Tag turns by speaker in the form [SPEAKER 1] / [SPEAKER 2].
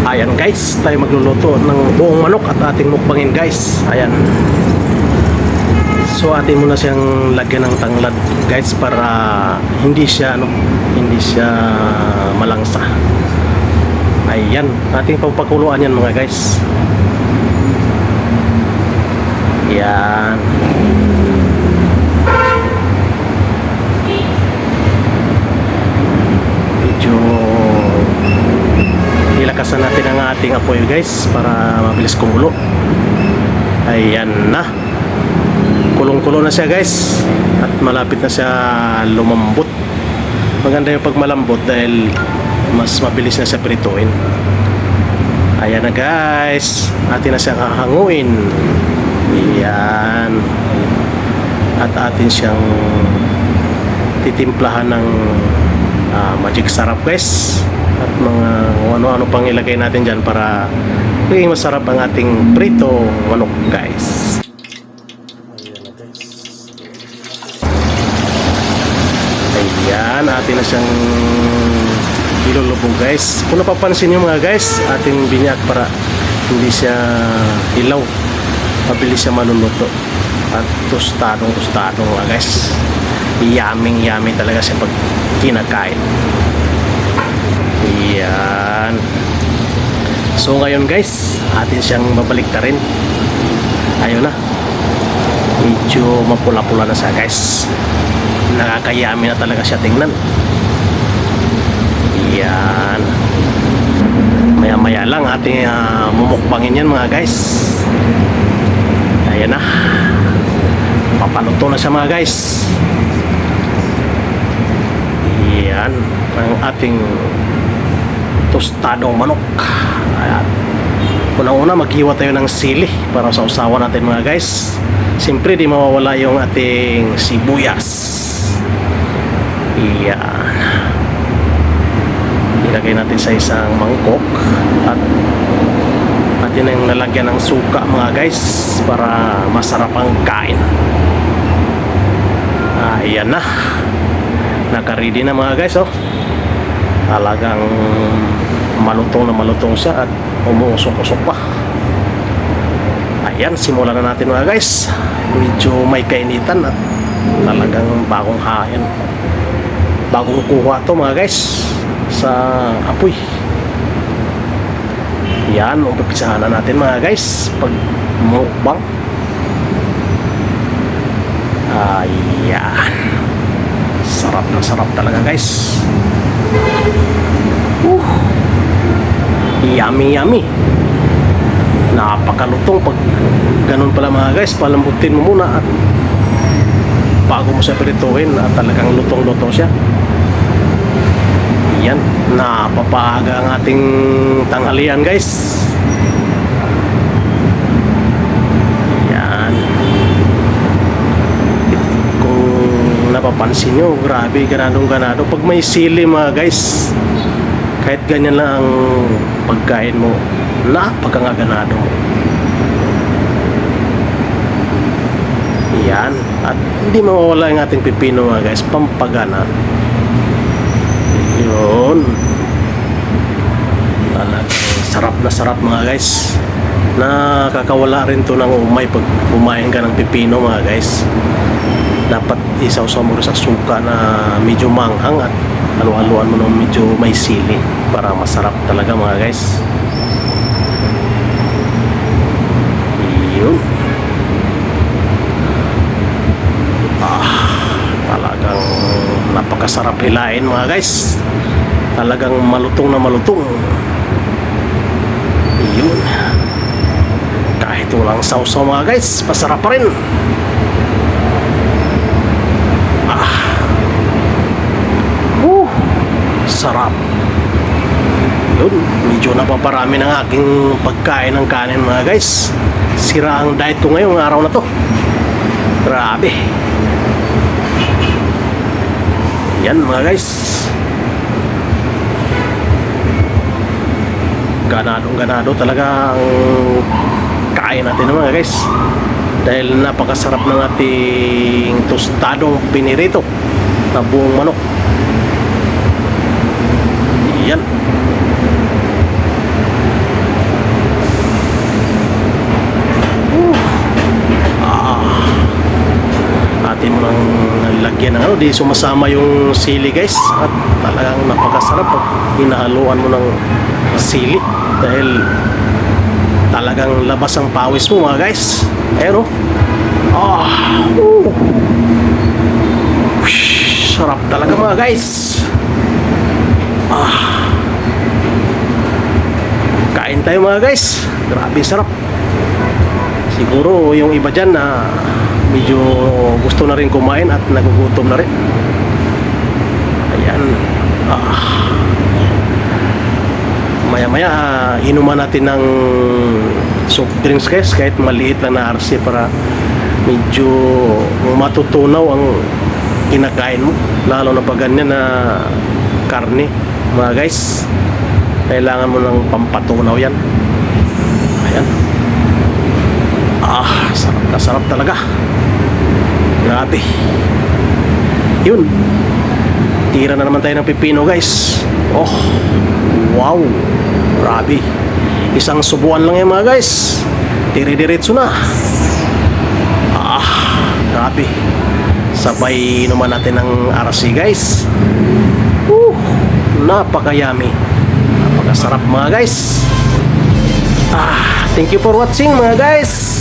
[SPEAKER 1] Ayan guys, tayo magluluto ng buong manok at ating mukbangin guys. Ayan. So atin muna siyang lagyan ng tanglad guys para hindi siya malangsa. Ayan, ating pagpakuluan yan mga guys. Ayan. Medyo ilakasan natin ang ating apoy guys para mabilis kumulo. Ayan na. Kulong-kulo na siya guys. At malapit na siya lumambot. Maganda yung pag malambot dahil mas mabilis na siya prituin. Ayan na guys. Atin na siyang hahanguin. Ayan. At atin siyang titimplahan ng magic sarap guys. At mga ano-ano pang ilagay natin dyan para maging masarap ang ating prito manok guys. Ayan, atin na siyang ilulubog guys. Kung napapansin nyo mga guys, ating binyag para hindi siya ilaw, mabilis siya maluluto at tostadong mga guys. Yummy talaga siya pag kinakain. Ayan. So ngayon guys, atin siyang babalik na rin. Ayun na. Medyo mapula-pula na siya guys. Nakakayami na talaga siya tingnan. Ayan. Maya-maya lang ating mumukbangin yan mga guys. Ayan na. Papaluto na siya mga guys. Ayan. Ang ating tostadong manok. Ayan. Unang-una maghiwa tayo ng sili para sa usawa natin mga guys. Siyempre di mawawala yung ating sibuyas. Ayan. Ilagay natin sa isang mangkok at atin ang lalagyan ng suka mga guys para masarap ang kain. Ayan na. Naka-ready na mga guys oh. Talagang malutong siya at umuusok-usok pa. Ayan, simulan na natin mga guys. Medyo may kainitan at talagang bagong hain. Bagong kuha to mga guys sa apoy. Yan, umpisahan na natin mga guys pag mukbang. Ayan. Sarap talaga guys. Yummy. Napakalutong pag ganun pala mga guys. Palambutin mo muna at bago mo siya prituhin at talagang lutong-luto siya. Yan, napapaga ang ating tanghalian guys. Yan. Kung napapansin nyo, grabe, ganadong-ganado. Pag may sili mga guys, kahit ganyan lang ang pagkain mo, napakaganado mo. Yan. At hindi mawawala yung ating pipino mga guys, pampagana. Yun. Sarap na sarap mga guys. Nakakawala rin to ng umay pag kumain ka ng pipino mga guys. Dapat isawsaw mo sa suka na medyo manghang at halu-haluan mo ng medyo may sili para masarap talaga mga guys. Yun. Talagang napakasarap hilain mga guys. Talagang malutong na malutong. Yun. Kahit walang sausaw mga guys, masarap pa rin. Sarap. Yun, medyo napaparami ng aking pagkain ng kanin mga guys. Sira ang diet ko ngayong araw na to. Grabe. Yan mga guys. Ganado talaga ang kain natin mga guys. Dahil napakasarap ng ating tostadong pinirito na buong manok. Yan. nilagyan ng ano, di sumasama yung sili guys. At talagang napakasarap pag hinahaluan mo ng sili. Dahil talagang labas ang pawis mo mga guys. Pero, sarap talaga mga guys. Kain tayo mga guys. Grabe sarap. Siguro yung iba dyan na medyo gusto na rin kumain at nagugutom na rin. Ayan. Maya-maya inuman natin ng soft drinks guys, kahit maliit lang na RC para medyo matutunaw ang kinakain mo, lalo na pag ganyan na karne mga guys. Kailangan mo ng pampatunaw yan. Ayan. Sarap na sarap talaga. Grabe. Yun, tira na naman tayo ng pipino guys. Wow, grabe. Isang subuan lang yan mga guys, dire-diretso na. Grabe. Sabay naman natin ng RC guys. Napaka-yummy. Napakasarap mga guys. Thank you for watching mga guys.